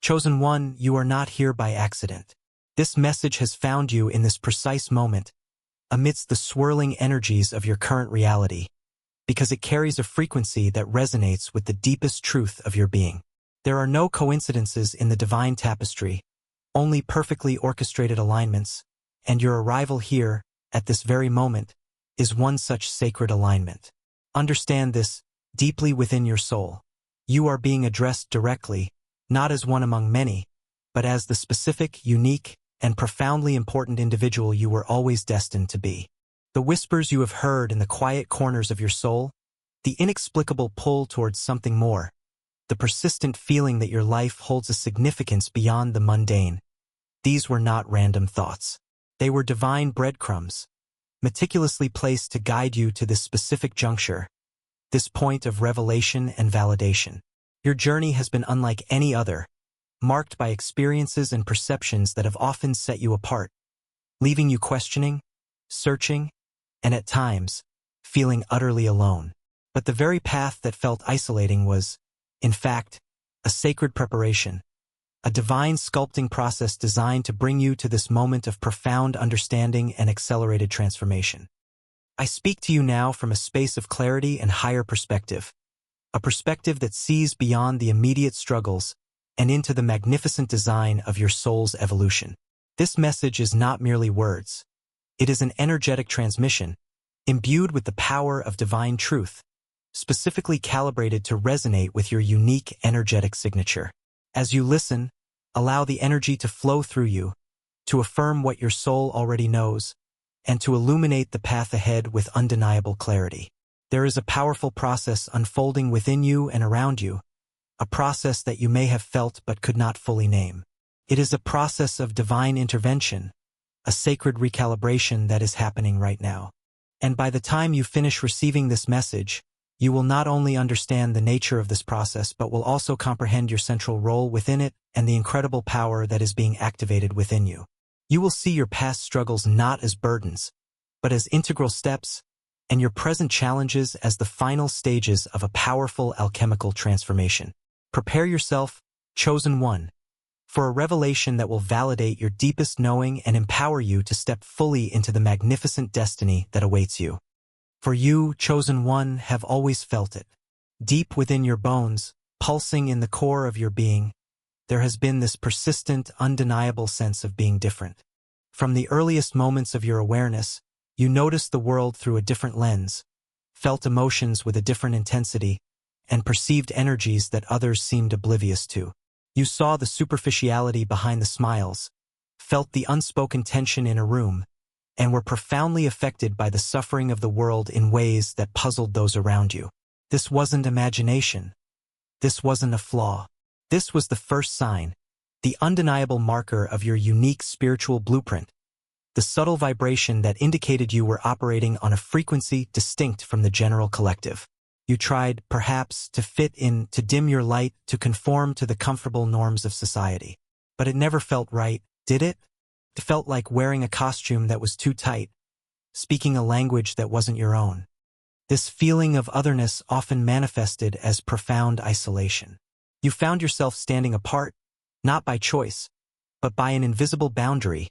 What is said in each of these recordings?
Chosen one, you are not here by accident. This message has found you in this precise moment, amidst the swirling energies of your current reality, because it carries a frequency that resonates with the deepest truth of your being. There are no coincidences in the divine tapestry, only perfectly orchestrated alignments, and your arrival here, at this very moment, is one such sacred alignment. Understand this deeply within your soul. You are being addressed directly, not as one among many, but as the specific, unique, and profoundly important individual you were always destined to be. The whispers you have heard in the quiet corners of your soul, the inexplicable pull towards something more, the persistent feeling that your life holds a significance beyond the mundane, these were not random thoughts. They were divine breadcrumbs, meticulously placed to guide you to this specific juncture, this point of revelation and validation. Your journey has been unlike any other, marked by experiences and perceptions that have often set you apart, leaving you questioning, searching, and at times, feeling utterly alone. But the very path that felt isolating was, in fact, a sacred preparation, a divine sculpting process designed to bring you to this moment of profound understanding and accelerated transformation. I speak to you now from a space of clarity and higher perspective, a perspective that sees beyond the immediate struggles and into the magnificent design of your soul's evolution. This message is not merely words. It is an energetic transmission, imbued with the power of divine truth, specifically calibrated to resonate with your unique energetic signature. As you listen, allow the energy to flow through you, to affirm what your soul already knows, and to illuminate the path ahead with undeniable clarity. There is a powerful process unfolding within you and around you, a process that you may have felt but could not fully name. It is a process of divine intervention, a sacred recalibration that is happening right now. And by the time you finish receiving this message, you will not only understand the nature of this process but will also comprehend your central role within it and the incredible power that is being activated within you. You will see your past struggles not as burdens, but as integral steps, and your present challenges as the final stages of a powerful alchemical transformation. Prepare yourself, chosen one, for a revelation that will validate your deepest knowing and empower you to step fully into the magnificent destiny that awaits you. For you, chosen one, have always felt it. Deep within your bones, pulsing in the core of your being, there has been this persistent, undeniable sense of being different. From the earliest moments of your awareness, you noticed the world through a different lens, felt emotions with a different intensity, and perceived energies that others seemed oblivious to. You saw the superficiality behind the smiles, felt the unspoken tension in a room, and were profoundly affected by the suffering of the world in ways that puzzled those around you. This wasn't imagination. This wasn't a flaw. This was the first sign, the undeniable marker of your unique spiritual blueprint, the subtle vibration that indicated you were operating on a frequency distinct from the general collective. You tried, perhaps, to fit in, to dim your light, to conform to the comfortable norms of society. But it never felt right, did it? It felt like wearing a costume that was too tight, speaking a language that wasn't your own. This feeling of otherness often manifested as profound isolation. You found yourself standing apart, not by choice, but by an invisible boundary,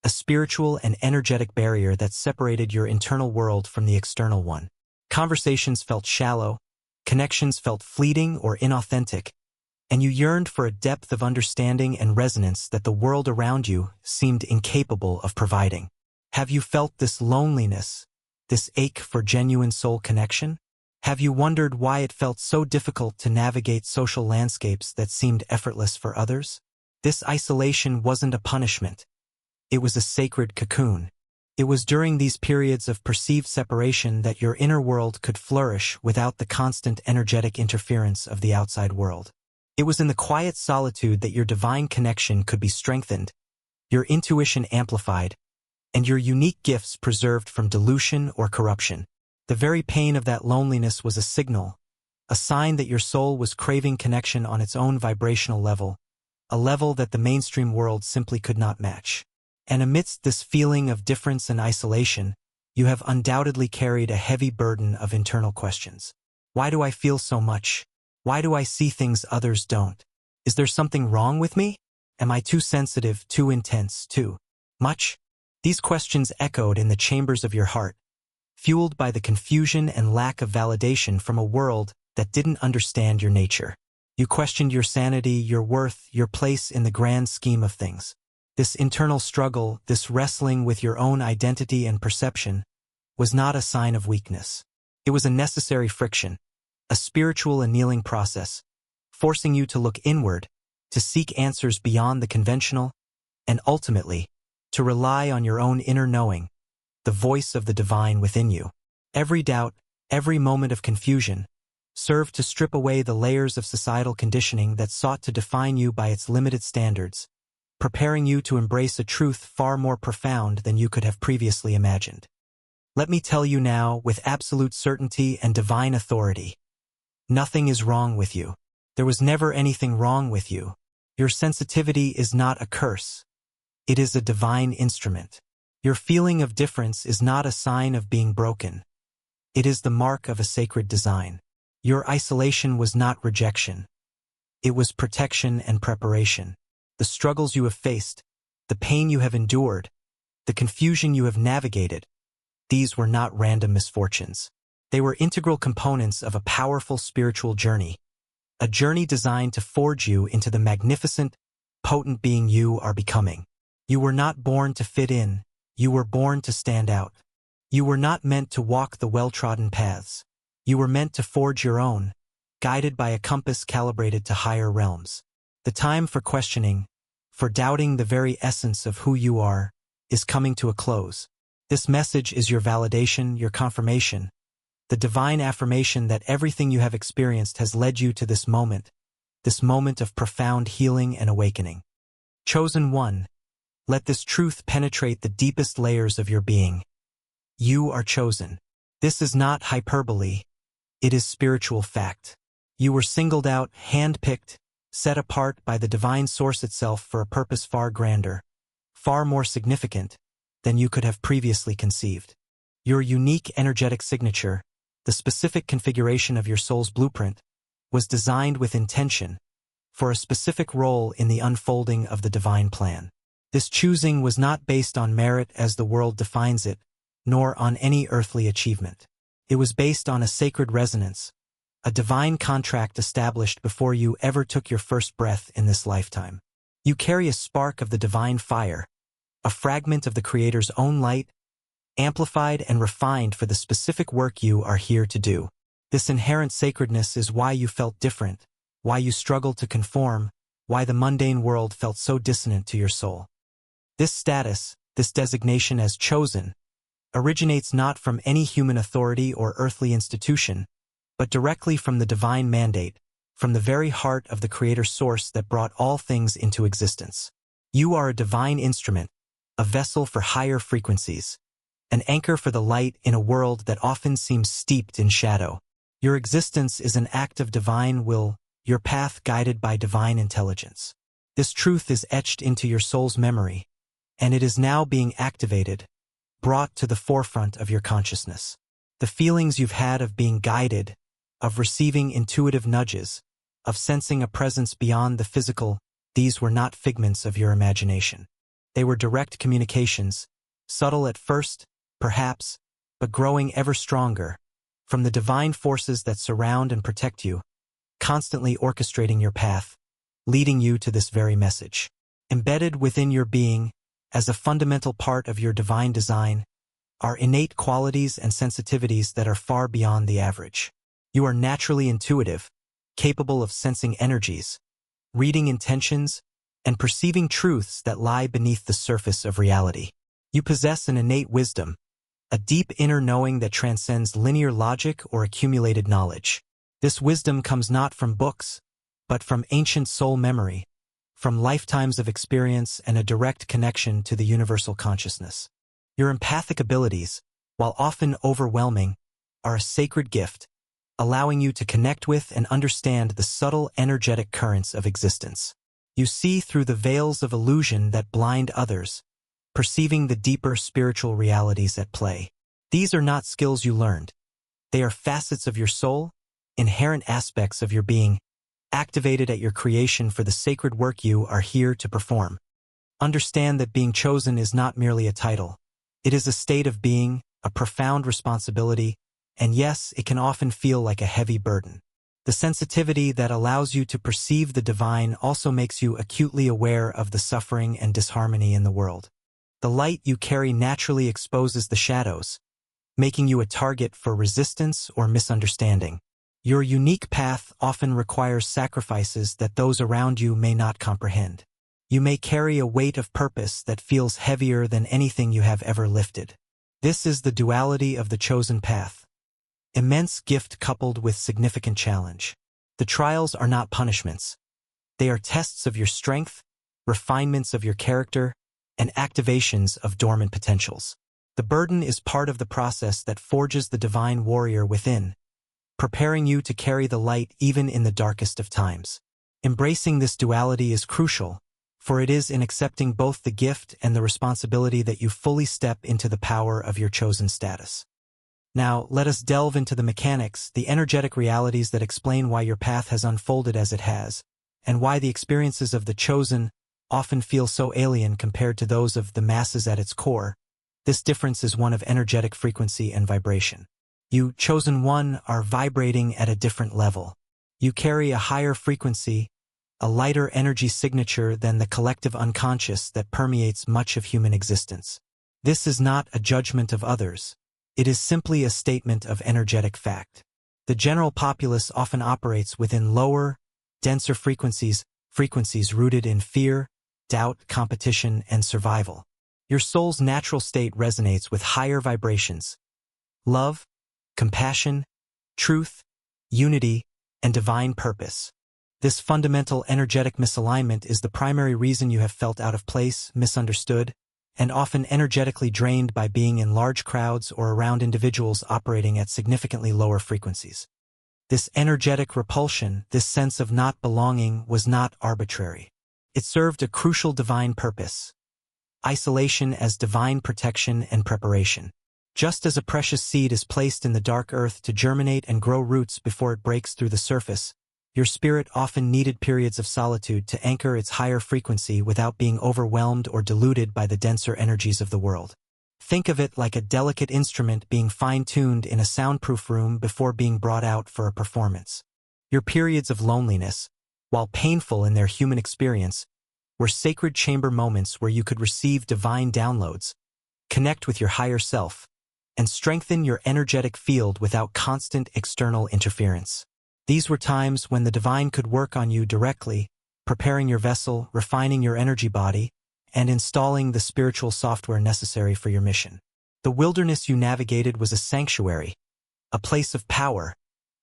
a spiritual and energetic barrier that separated your internal world from the external one. Conversations felt shallow, connections felt fleeting or inauthentic, and you yearned for a depth of understanding and resonance that the world around you seemed incapable of providing. Have you felt this loneliness, this ache for genuine soul connection? Have you wondered why it felt so difficult to navigate social landscapes that seemed effortless for others? This isolation wasn't a punishment. It was a sacred cocoon. It was during these periods of perceived separation that your inner world could flourish without the constant energetic interference of the outside world. It was in the quiet solitude that your divine connection could be strengthened, your intuition amplified, and your unique gifts preserved from dilution or corruption. The very pain of that loneliness was a signal, a sign that your soul was craving connection on its own vibrational level, a level that the mainstream world simply could not match. And amidst this feeling of difference and isolation, you have undoubtedly carried a heavy burden of internal questions. Why do I feel so much? Why do I see things others don't? Is there something wrong with me? Am I too sensitive, too intense, too much? These questions echoed in the chambers of your heart, fueled by the confusion and lack of validation from a world that didn't understand your nature. You questioned your sanity, your worth, your place in the grand scheme of things. This internal struggle, this wrestling with your own identity and perception, was not a sign of weakness. It was a necessary friction, a spiritual annealing process, forcing you to look inward, to seek answers beyond the conventional, and ultimately, to rely on your own inner knowing, the voice of the divine within you. Every doubt, every moment of confusion, served to strip away the layers of societal conditioning that sought to define you by its limited standards, preparing you to embrace a truth far more profound than you could have previously imagined. Let me tell you now, with absolute certainty and divine authority, nothing is wrong with you. There was never anything wrong with you. Your sensitivity is not a curse. It is a divine instrument. Your feeling of difference is not a sign of being broken. It is the mark of a sacred design. Your isolation was not rejection. It was protection and preparation. The struggles you have faced, the pain you have endured, the confusion you have navigated, these were not random misfortunes. They were integral components of a powerful spiritual journey, a journey designed to forge you into the magnificent, potent being you are becoming. You were not born to fit in, you were born to stand out. You were not meant to walk the well-trodden paths. You were meant to forge your own, guided by a compass calibrated to higher realms. The time for questioning, for doubting the very essence of who you are, is coming to a close. This message is your validation, your confirmation, the divine affirmation that everything you have experienced has led you to this moment of profound healing and awakening. Chosen one, let this truth penetrate the deepest layers of your being. You are chosen. This is not hyperbole. It is spiritual fact. You were singled out, handpicked, set apart by the divine source itself for a purpose far grander, far more significant than you could have previously conceived. Your unique energetic signature, the specific configuration of your soul's blueprint, was designed with intention for a specific role in the unfolding of the divine plan. This choosing was not based on merit as the world defines it, nor on any earthly achievement. It was based on a sacred resonance, a divine contract established before you ever took your first breath in this lifetime. You carry a spark of the divine fire, a fragment of the Creator's own light, amplified and refined for the specific work you are here to do. This inherent sacredness is why you felt different, why you struggled to conform, why the mundane world felt so dissonant to your soul. This status, this designation as chosen, originates not from any human authority or earthly institution, but directly from the divine mandate, from the very heart of the Creator source that brought all things into existence. You are a divine instrument, a vessel for higher frequencies, an anchor for the light in a world that often seems steeped in shadow. Your existence is an act of divine will, your path guided by divine intelligence. This truth is etched into your soul's memory, and it is now being activated, brought to the forefront of your consciousness. The feelings you've had of being guided, of receiving intuitive nudges, of sensing a presence beyond the physical, these were not figments of your imagination. They were direct communications, subtle at first, perhaps, but growing ever stronger, from the divine forces that surround and protect you, constantly orchestrating your path, leading you to this very message. Embedded within your being, as a fundamental part of your divine design, are innate qualities and sensitivities that are far beyond the average. You are naturally intuitive, capable of sensing energies, reading intentions, and perceiving truths that lie beneath the surface of reality. You possess an innate wisdom, a deep inner knowing that transcends linear logic or accumulated knowledge. This wisdom comes not from books, but from ancient soul memory, from lifetimes of experience and a direct connection to the universal consciousness. Your empathic abilities, while often overwhelming, are a sacred gift, allowing you to connect with and understand the subtle energetic currents of existence. You see through the veils of illusion that blind others, perceiving the deeper spiritual realities at play. These are not skills you learned. They are facets of your soul, inherent aspects of your being, activated at your creation for the sacred work you are here to perform. Understand that being chosen is not merely a title. It is a state of being, a profound responsibility, and yes, it can often feel like a heavy burden. The sensitivity that allows you to perceive the divine also makes you acutely aware of the suffering and disharmony in the world. The light you carry naturally exposes the shadows, making you a target for resistance or misunderstanding. Your unique path often requires sacrifices that those around you may not comprehend. You may carry a weight of purpose that feels heavier than anything you have ever lifted. This is the duality of the chosen path. Immense gift coupled with significant challenge. The trials are not punishments. They are tests of your strength, refinements of your character, and activations of dormant potentials. The burden is part of the process that forges the divine warrior within, preparing you to carry the light even in the darkest of times. Embracing this duality is crucial, for it is in accepting both the gift and the responsibility that you fully step into the power of your chosen status. Now, let us delve into the mechanics, the energetic realities that explain why your path has unfolded as it has, and why the experiences of the chosen often feel so alien compared to those of the masses at its core. This difference is one of energetic frequency and vibration. You, chosen one, are vibrating at a different level. You carry a higher frequency, a lighter energy signature than the collective unconscious that permeates much of human existence. This is not a judgment of others. It is simply a statement of energetic fact. The general populace often operates within lower, denser frequencies rooted in fear, doubt, competition, and survival. Your soul's natural state resonates with higher vibrations: love, compassion, truth, unity, and divine purpose. This fundamental energetic misalignment is the primary reason you have felt out of place, misunderstood, and often energetically drained by being in large crowds or around individuals operating at significantly lower frequencies. This energetic repulsion, this sense of not belonging, was not arbitrary. It served a crucial divine purpose: isolation as divine protection and preparation. Just as a precious seed is placed in the dark earth to germinate and grow roots before it breaks through the surface, your spirit often needed periods of solitude to anchor its higher frequency without being overwhelmed or diluted by the denser energies of the world. Think of it like a delicate instrument being fine-tuned in a soundproof room before being brought out for a performance. Your periods of loneliness, while painful in their human experience, were sacred chamber moments where you could receive divine downloads, connect with your higher self, and strengthen your energetic field without constant external interference. These were times when the divine could work on you directly, preparing your vessel, refining your energy body, and installing the spiritual software necessary for your mission. The wilderness you navigated was a sanctuary, a place of power,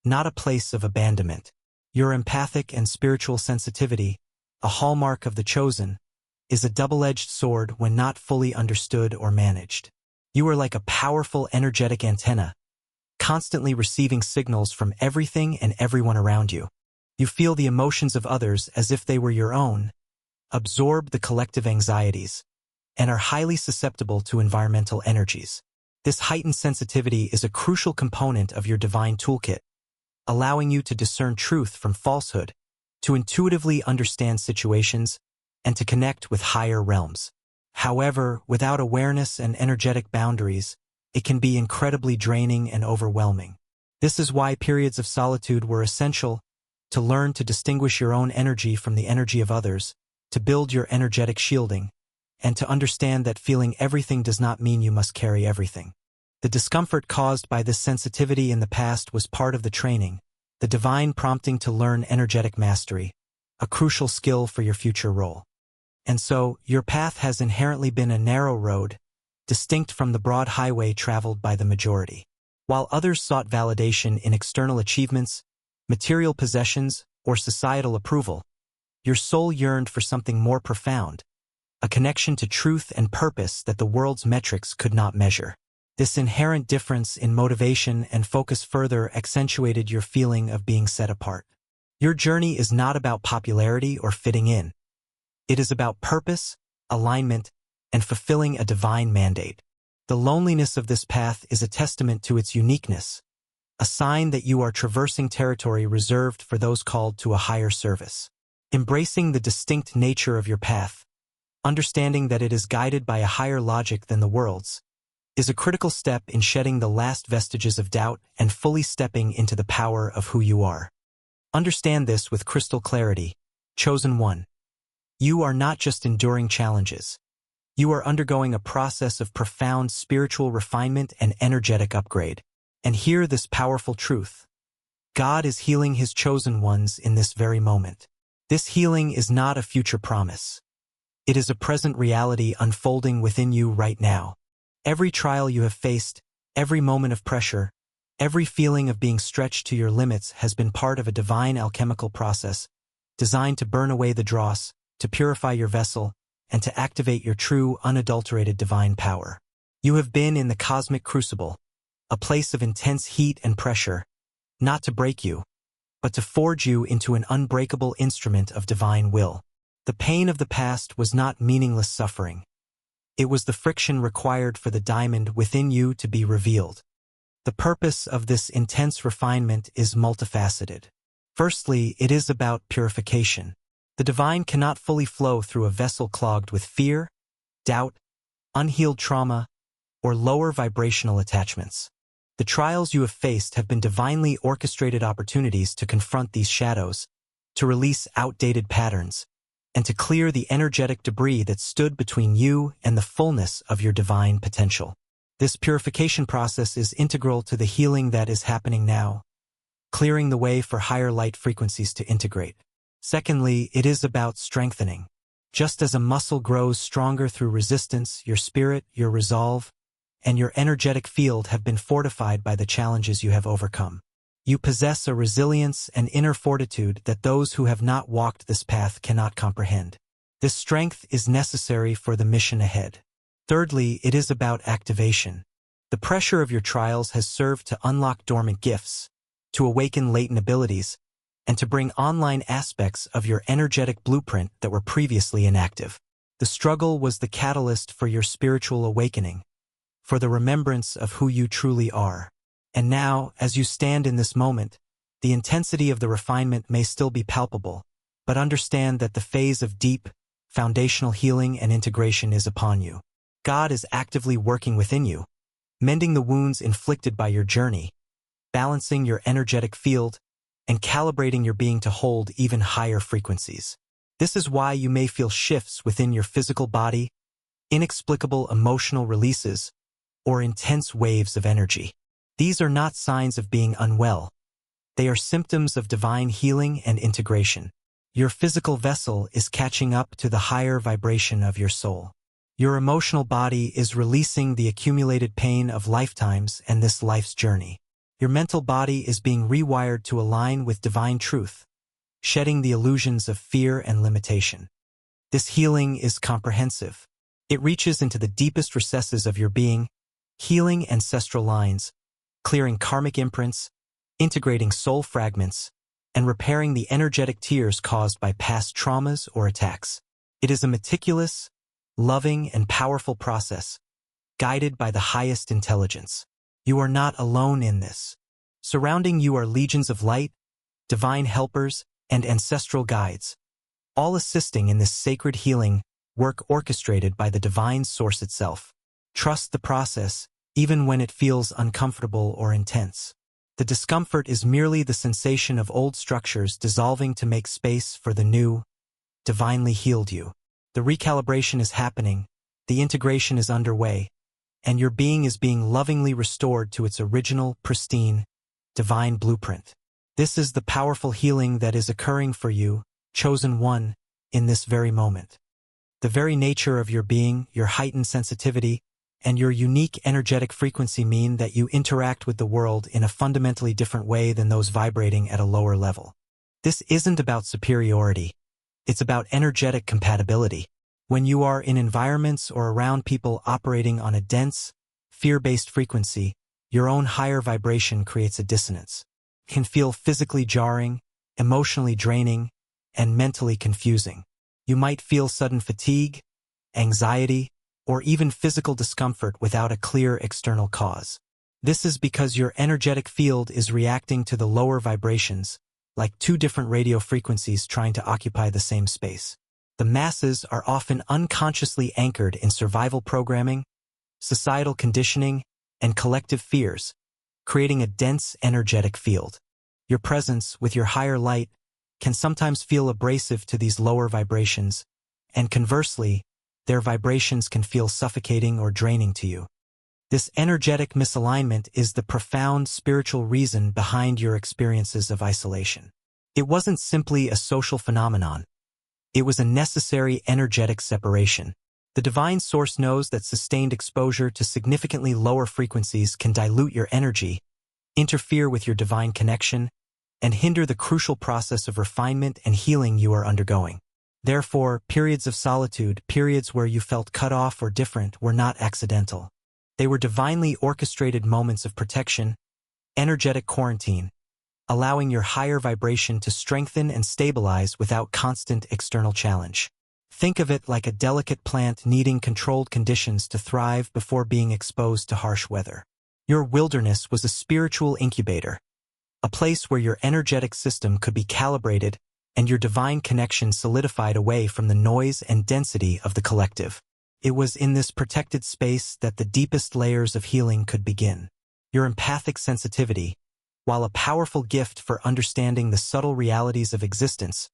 not a place of abandonment. Your empathic and spiritual sensitivity, a hallmark of the chosen, is a double-edged sword when not fully understood or managed. You are like a powerful energetic antenna, constantly receiving signals from everything and everyone around you. You feel the emotions of others as if they were your own, absorb the collective anxieties, and are highly susceptible to environmental energies. This heightened sensitivity is a crucial component of your divine toolkit, allowing you to discern truth from falsehood, to intuitively understand situations, and to connect with higher realms. However, without awareness and energetic boundaries, it can be incredibly draining and overwhelming. This is why periods of solitude were essential: to learn to distinguish your own energy from the energy of others, to build your energetic shielding, and to understand that feeling everything does not mean you must carry everything. The discomfort caused by this sensitivity in the past was part of the training, the divine prompting to learn energetic mastery, a crucial skill for your future role. And so, your path has inherently been a narrow road, distinct from the broad highway traveled by the majority. While others sought validation in external achievements, material possessions, or societal approval, your soul yearned for something more profound, a connection to truth and purpose that the world's metrics could not measure. This inherent difference in motivation and focus further accentuated your feeling of being set apart. Your journey is not about popularity or fitting in. It is about purpose, alignment, and fulfilling a divine mandate. The loneliness of this path is a testament to its uniqueness, a sign that you are traversing territory reserved for those called to a higher service. Embracing the distinct nature of your path, understanding that it is guided by a higher logic than the world's, is a critical step in shedding the last vestiges of doubt and fully stepping into the power of who you are. Understand this with crystal clarity, chosen one. You are not just enduring challenges. You are undergoing a process of profound spiritual refinement and energetic upgrade. And hear this powerful truth. God is healing His chosen ones in this very moment. This healing is not a future promise. It is a present reality unfolding within you right now. Every trial you have faced, every moment of pressure, every feeling of being stretched to your limits has been part of a divine alchemical process designed to burn away the dross, to purify your vessel, and to activate your true, unadulterated divine power. You have been in the cosmic crucible, a place of intense heat and pressure, not to break you, but to forge you into an unbreakable instrument of divine will. The pain of the past was not meaningless suffering. It was the friction required for the diamond within you to be revealed. The purpose of this intense refinement is multifaceted. Firstly, it is about purification. The divine cannot fully flow through a vessel clogged with fear, doubt, unhealed trauma, or lower vibrational attachments. The trials you have faced have been divinely orchestrated opportunities to confront these shadows, to release outdated patterns, and to clear the energetic debris that stood between you and the fullness of your divine potential. This purification process is integral to the healing that is happening now, clearing the way for higher light frequencies to integrate. Secondly, it is about strengthening. Just as a muscle grows stronger through resistance, your spirit, your resolve, and your energetic field have been fortified by the challenges you have overcome. You possess a resilience and inner fortitude that those who have not walked this path cannot comprehend. This strength is necessary for the mission ahead. Thirdly, it is about activation. The pressure of your trials has served to unlock dormant gifts, to awaken latent abilities, and to bring online aspects of your energetic blueprint that were previously inactive. The struggle was the catalyst for your spiritual awakening, for the remembrance of who you truly are. And now, as you stand in this moment, the intensity of the refinement may still be palpable, but understand that the phase of deep, foundational healing and integration is upon you. God is actively working within you, mending the wounds inflicted by your journey, balancing your energetic field, and calibrating your being to hold even higher frequencies. This is why you may feel shifts within your physical body, inexplicable emotional releases, or intense waves of energy. These are not signs of being unwell. They are symptoms of divine healing and integration. Your physical vessel is catching up to the higher vibration of your soul. Your emotional body is releasing the accumulated pain of lifetimes and this life's journey. Your mental body is being rewired to align with divine truth, shedding the illusions of fear and limitation. This healing is comprehensive. It reaches into the deepest recesses of your being, healing ancestral lines, clearing karmic imprints, integrating soul fragments, and repairing the energetic tears caused by past traumas or attacks. It is a meticulous, loving, and powerful process, guided by the highest intelligence. You are not alone in this. Surrounding you are legions of light, divine helpers, and ancestral guides, all assisting in this sacred healing work orchestrated by the divine source itself. Trust the process, even when it feels uncomfortable or intense. The discomfort is merely the sensation of old structures dissolving to make space for the new, divinely healed you. The recalibration is happening, the integration is underway, and your being is being lovingly restored to its original, pristine, divine blueprint. This is the powerful healing that is occurring for you, chosen one, in this very moment. The very nature of your being, your heightened sensitivity, and your unique energetic frequency mean that you interact with the world in a fundamentally different way than those vibrating at a lower level. This isn't about superiority. It's about energetic compatibility. When you are in environments or around people operating on a dense, fear-based frequency, your own higher vibration creates a dissonance. It can feel physically jarring, emotionally draining, and mentally confusing. You might feel sudden fatigue, anxiety, or even physical discomfort without a clear external cause. This is because your energetic field is reacting to the lower vibrations, like two different radio frequencies trying to occupy the same space. The masses are often unconsciously anchored in survival programming, societal conditioning, and collective fears, creating a dense energetic field. Your presence with your higher light can sometimes feel abrasive to these lower vibrations, and conversely, their vibrations can feel suffocating or draining to you. This energetic misalignment is the profound spiritual reason behind your experiences of isolation. It wasn't simply a social phenomenon. It was a necessary energetic separation. The divine source knows that sustained exposure to significantly lower frequencies can dilute your energy, interfere with your divine connection, and hinder the crucial process of refinement and healing you are undergoing. Therefore, periods of solitude, periods where you felt cut off or different, were not accidental. They were divinely orchestrated moments of protection, energetic quarantine, allowing your higher vibration to strengthen and stabilize without constant external challenge. Think of it like a delicate plant needing controlled conditions to thrive before being exposed to harsh weather. Your wilderness was a spiritual incubator, a place where your energetic system could be calibrated and your divine connection solidified away from the noise and density of the collective. It was in this protected space that the deepest layers of healing could begin. Your empathic sensitivity, while a powerful gift for understanding the subtle realities of existence,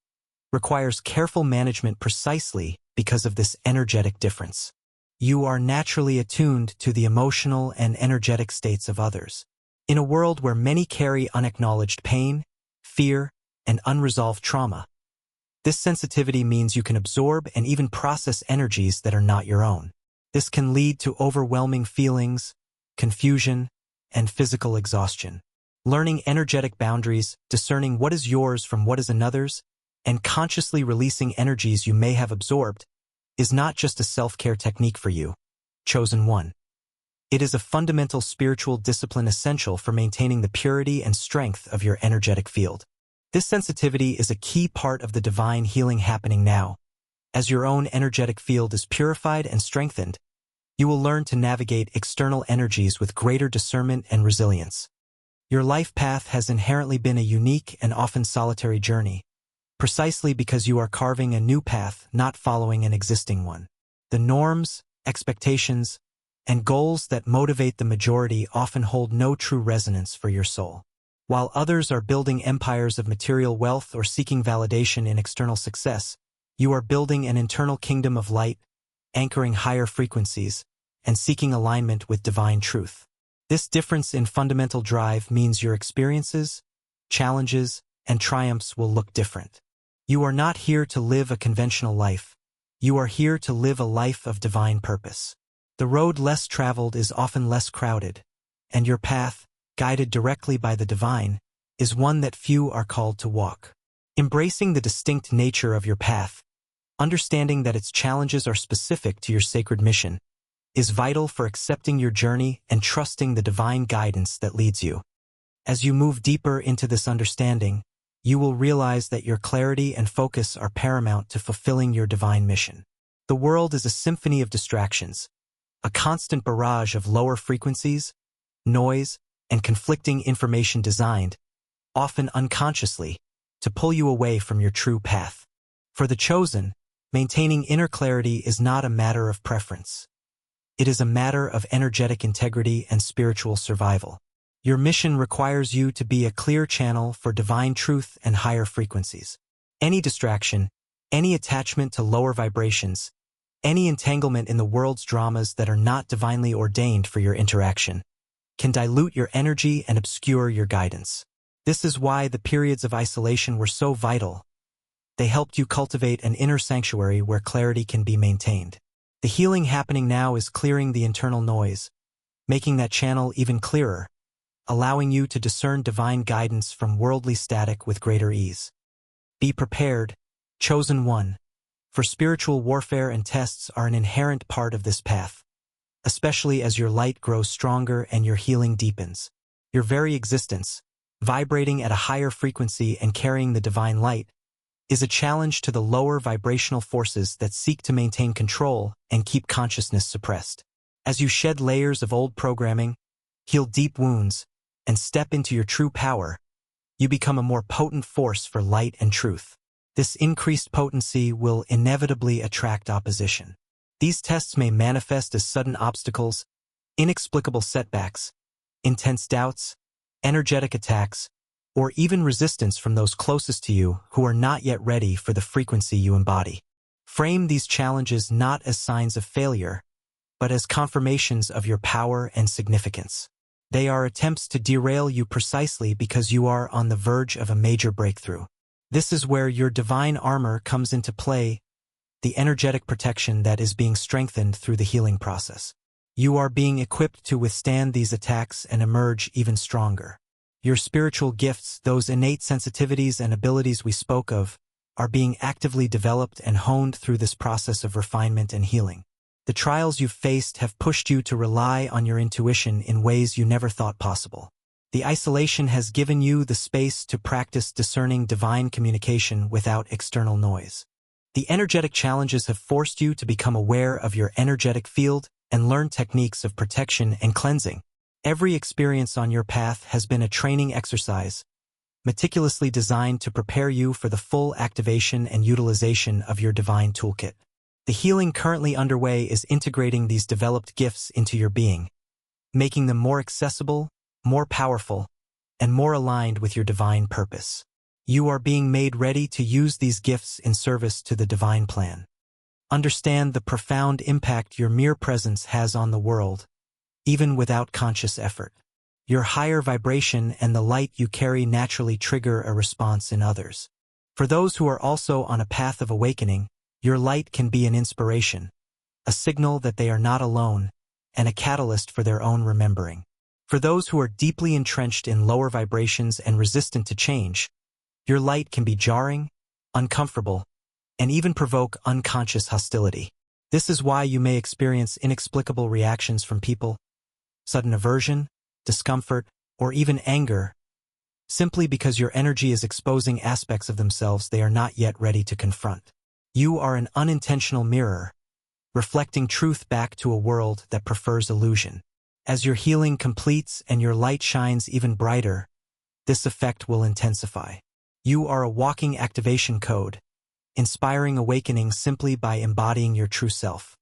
requires careful management precisely because of this energetic difference. You are naturally attuned to the emotional and energetic states of others. In a world where many carry unacknowledged pain, fear, and unresolved trauma, this sensitivity means you can absorb and even process energies that are not your own. This can lead to overwhelming feelings, confusion, and physical exhaustion. Learning energetic boundaries, discerning what is yours from what is another's, and consciously releasing energies you may have absorbed, is not just a self-care technique for you, chosen one. It is a fundamental spiritual discipline essential for maintaining the purity and strength of your energetic field. This sensitivity is a key part of the divine healing happening now. As your own energetic field is purified and strengthened, you will learn to navigate external energies with greater discernment and resilience. Your life path has inherently been a unique and often solitary journey, precisely because you are carving a new path, not following an existing one. The norms, expectations, and goals that motivate the majority often hold no true resonance for your soul. While others are building empires of material wealth or seeking validation in external success, you are building an internal kingdom of light, anchoring higher frequencies, and seeking alignment with divine truth. This difference in fundamental drive means your experiences, challenges, and triumphs will look different. You are not here to live a conventional life. You are here to live a life of divine purpose. The road less traveled is often less crowded, and your path, guided directly by the divine, is one that few are called to walk. Embracing the distinct nature of your path, understanding that its challenges are specific to your sacred mission, is vital for accepting your journey and trusting the divine guidance that leads you. As you move deeper into this understanding, you will realize that your clarity and focus are paramount to fulfilling your divine mission. The world is a symphony of distractions, a constant barrage of lower frequencies, noise, and conflicting information designed, often unconsciously, to pull you away from your true path. For the chosen, maintaining inner clarity is not a matter of preference. It is a matter of energetic integrity and spiritual survival. Your mission requires you to be a clear channel for divine truth and higher frequencies. Any distraction, any attachment to lower vibrations, any entanglement in the world's dramas that are not divinely ordained for your interaction, can dilute your energy and obscure your guidance. This is why the periods of isolation were so vital. They helped you cultivate an inner sanctuary where clarity can be maintained. The healing happening now is clearing the internal noise, making that channel even clearer, allowing you to discern divine guidance from worldly static with greater ease. Be prepared, chosen one, for spiritual warfare and tests are an inherent part of this path, especially as your light grows stronger and your healing deepens. Your very existence, vibrating at a higher frequency and carrying the divine light, is a challenge to the lower vibrational forces that seek to maintain control and keep consciousness suppressed. As you shed layers of old programming, heal deep wounds, and step into your true power, you become a more potent force for light and truth. This increased potency will inevitably attract opposition. These tests may manifest as sudden obstacles, inexplicable setbacks, intense doubts, energetic attacks, or even resistance from those closest to you who are not yet ready for the frequency you embody. Frame these challenges not as signs of failure, but as confirmations of your power and significance. They are attempts to derail you precisely because you are on the verge of a major breakthrough. This is where your divine armor comes into play, the energetic protection that is being strengthened through the healing process. You are being equipped to withstand these attacks and emerge even stronger. Your spiritual gifts, those innate sensitivities and abilities we spoke of, are being actively developed and honed through this process of refinement and healing. The trials you've faced have pushed you to rely on your intuition in ways you never thought possible. The isolation has given you the space to practice discerning divine communication without external noise. The energetic challenges have forced you to become aware of your energetic field and learn techniques of protection and cleansing. Every experience on your path has been a training exercise, meticulously designed to prepare you for the full activation and utilization of your divine toolkit. The healing currently underway is integrating these developed gifts into your being, making them more accessible, more powerful, and more aligned with your divine purpose. You are being made ready to use these gifts in service to the divine plan. Understand the profound impact your mere presence has on the world, even without conscious effort. Your higher vibration and the light you carry naturally trigger a response in others. For those who are also on a path of awakening, your light can be an inspiration, a signal that they are not alone, and a catalyst for their own remembering. For those who are deeply entrenched in lower vibrations and resistant to change, your light can be jarring, uncomfortable, and even provoke unconscious hostility. This is why you may experience inexplicable reactions from people, sudden aversion, discomfort, or even anger, simply because your energy is exposing aspects of themselves they are not yet ready to confront. You are an unintentional mirror, reflecting truth back to a world that prefers illusion. As your healing completes and your light shines even brighter, this effect will intensify. You are a walking activation code, inspiring awakening simply by embodying your true self.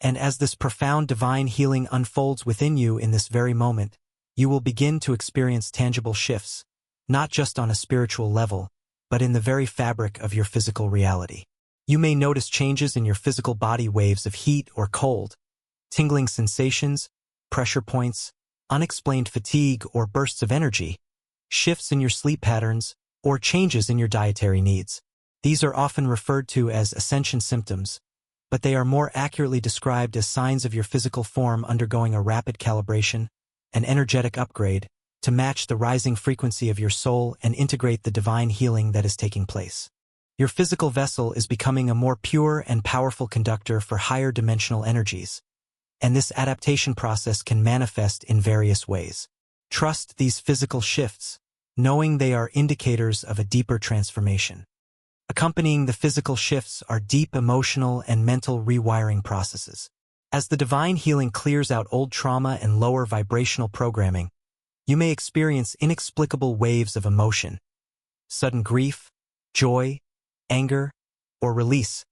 And as this profound divine healing unfolds within you in this very moment, you will begin to experience tangible shifts, not just on a spiritual level, but in the very fabric of your physical reality. You may notice changes in your physical body, waves of heat or cold, tingling sensations, pressure points, unexplained fatigue or bursts of energy, shifts in your sleep patterns, or changes in your dietary needs. These are often referred to as ascension symptoms, but they are more accurately described as signs of your physical form undergoing a rapid calibration, an energetic upgrade, to match the rising frequency of your soul and integrate the divine healing that is taking place. Your physical vessel is becoming a more pure and powerful conductor for higher dimensional energies, and this adaptation process can manifest in various ways. Trust these physical shifts, knowing they are indicators of a deeper transformation. Accompanying the physical shifts are deep emotional and mental rewiring processes. As the divine healing clears out old trauma and lower vibrational programming, you may experience inexplicable waves of emotion, sudden grief, joy, anger, or release,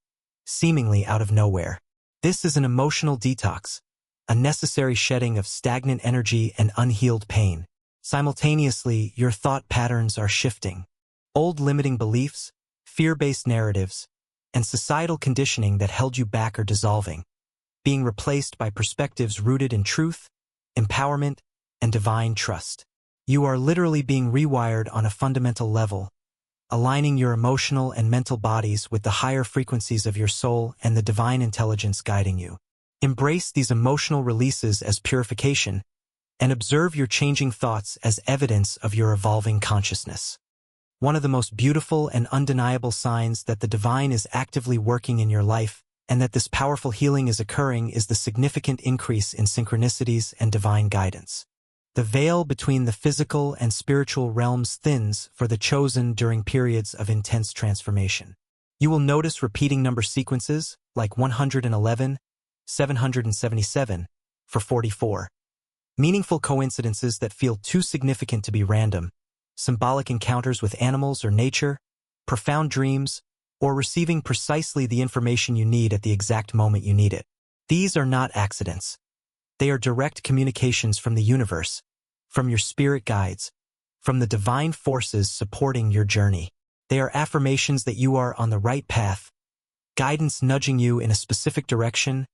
seemingly out of nowhere. This is an emotional detox, a necessary shedding of stagnant energy and unhealed pain. Simultaneously, your thought patterns are shifting. Old limiting beliefs, fear-based narratives, and societal conditioning that held you back are dissolving, being replaced by perspectives rooted in truth, empowerment, and divine trust. You are literally being rewired on a fundamental level, aligning your emotional and mental bodies with the higher frequencies of your soul and the divine intelligence guiding you. Embrace these emotional releases as purification, and observe your changing thoughts as evidence of your evolving consciousness. One of the most beautiful and undeniable signs that the divine is actively working in your life and that this powerful healing is occurring is the significant increase in synchronicities and divine guidance. The veil between the physical and spiritual realms thins for the chosen during periods of intense transformation. You will notice repeating number sequences like 111, 777, for 44, Meaningful coincidences that feel too significant to be random, symbolic encounters with animals or nature, profound dreams, or receiving precisely the information you need at the exact moment you need it. These are not accidents. They are direct communications from the universe, from your spirit guides, from the divine forces supporting your journey. They are affirmations that you are on the right path, guidance nudging you in a specific direction,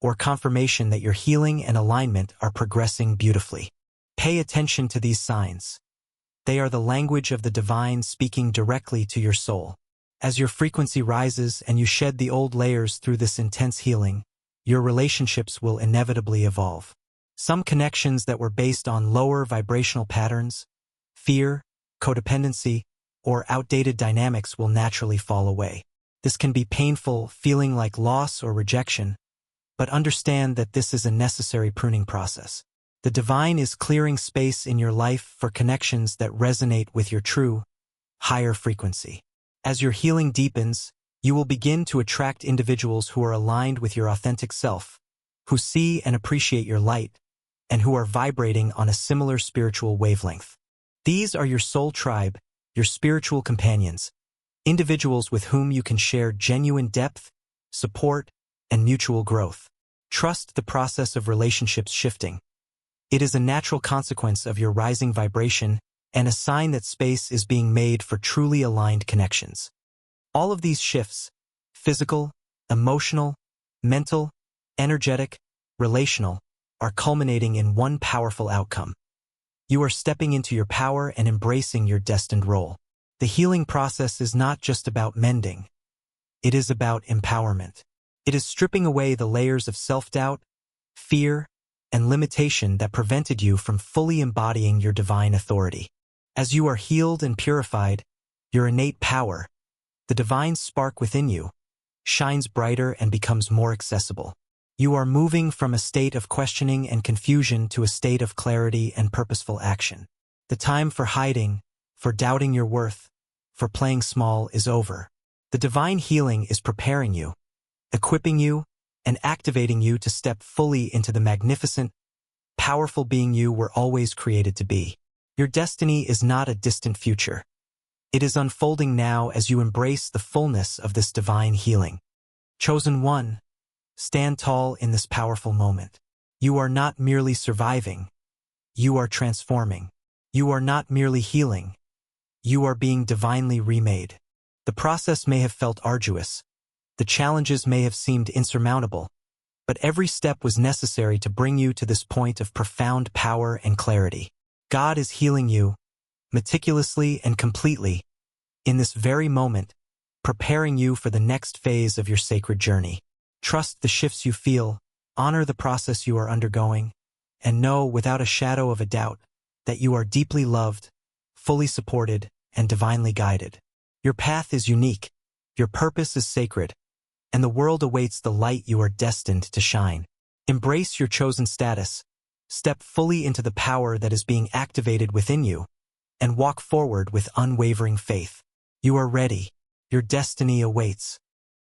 or confirmation that your healing and alignment are progressing beautifully. Pay attention to these signs. They are the language of the divine speaking directly to your soul. As your frequency rises and you shed the old layers through this intense healing, your relationships will inevitably evolve. Some connections that were based on lower vibrational patterns, fear, codependency, or outdated dynamics will naturally fall away. This can be painful, feeling like loss or rejection, but understand that this is a necessary pruning process. The divine is clearing space in your life for connections that resonate with your true, higher frequency. As your healing deepens, you will begin to attract individuals who are aligned with your authentic self, who see and appreciate your light, and who are vibrating on a similar spiritual wavelength. These are your soul tribe, your spiritual companions, individuals with whom you can share genuine depth, support, and mutual growth. Trust the process of relationships shifting. It is a natural consequence of your rising vibration and a sign that space is being made for truly aligned connections. All of these shifts, physical, emotional, mental, energetic, relational, are culminating in one powerful outcome. You are stepping into your power and embracing your destined role. The healing process is not just about mending. It is about empowerment. It is stripping away the layers of self-doubt, fear, and limitation that prevented you from fully embodying your divine authority. As you are healed and purified, your innate power, the divine spark within you, shines brighter and becomes more accessible. You are moving from a state of questioning and confusion to a state of clarity and purposeful action. The time for hiding, for doubting your worth, for playing small is over. The divine healing is preparing you, equipping you, and activating you to step fully into the magnificent, powerful being you were always created to be. Your destiny is not a distant future. It is unfolding now as you embrace the fullness of this divine healing. Chosen one, stand tall in this powerful moment. You are not merely surviving. You are transforming. You are not merely healing. You are being divinely remade. The process may have felt arduous. The challenges may have seemed insurmountable, but every step was necessary to bring you to this point of profound power and clarity. God is healing you, meticulously and completely, in this very moment, preparing you for the next phase of your sacred journey. Trust the shifts you feel, honor the process you are undergoing, and know without a shadow of a doubt that you are deeply loved, fully supported, and divinely guided. Your path is unique, your purpose is sacred, and the world awaits the light you are destined to shine. Embrace your chosen status, step fully into the power that is being activated within you, and walk forward with unwavering faith. You are ready. Your destiny awaits.